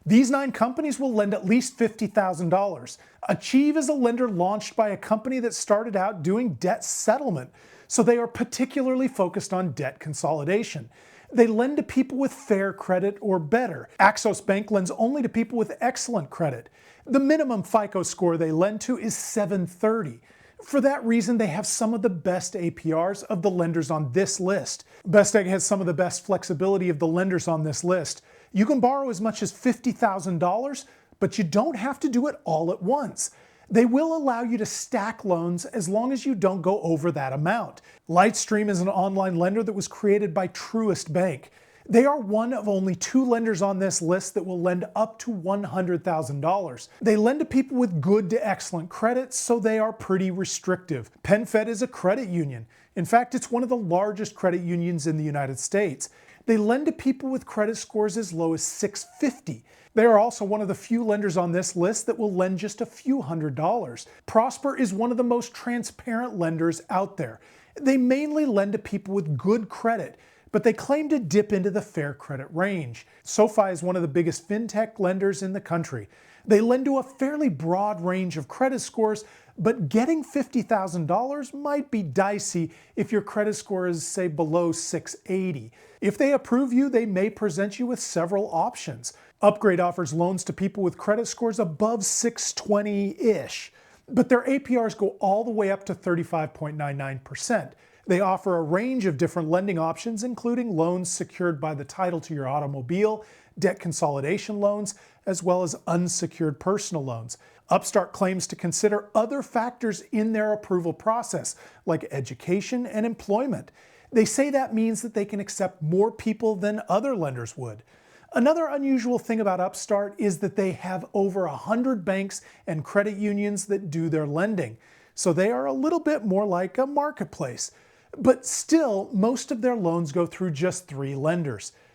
These 9 companies will lend at least $50,000. Achieve is a lender launched by a company that started out doing debt settlement, so they are particularly focused on debt consolidation. They lend to people with fair credit or better. Axos Bank lends only to people with excellent credit. The minimum FICO score they lend to is 730. For that reason, they have some of the best APRs of the lenders on this list. Best Egg has some of the best flexibility of the lenders on this list. You can borrow as much as $50,000, but you don't have to do it all at once. They will allow you to stack loans as long as you don't go over that amount. Lightstream is an online lender that was created by Truist Bank. They are one of only 2 lenders on this list that will lend up to $100,000. They lend to people with good to excellent credit, so they are pretty restrictive. PenFed is a credit union. In fact, it's one of the largest credit unions in the United States. They lend to people with credit scores as low as 650. They are also one of the few lenders on this list that will lend just a few $100s. Prosper is one of the most transparent lenders out there. They mainly lend to people with good credit, but they claim to dip into the fair credit range. SoFi is one of the biggest fintech lenders in the country. They lend to a fairly broad range of credit scores, but getting $50,000 might be dicey if your credit score is, say, below 680. If they approve you, they may present you with several options. Upgrade offers loans to people with credit scores above 620-ish, but their APRs go all the way up to 35.99%. They offer a range of different lending options, including loans secured by the title to your automobile, debt consolidation loans, as well as unsecured personal loans. Upstart claims to consider other factors in their approval process, like education and employment. They say that means that they can accept more people than other lenders would. Another unusual thing about Upstart is that they have over 100 banks and credit unions that do their lending, so they are a little bit more like a marketplace. But still, most of their loans go through just 3 lenders.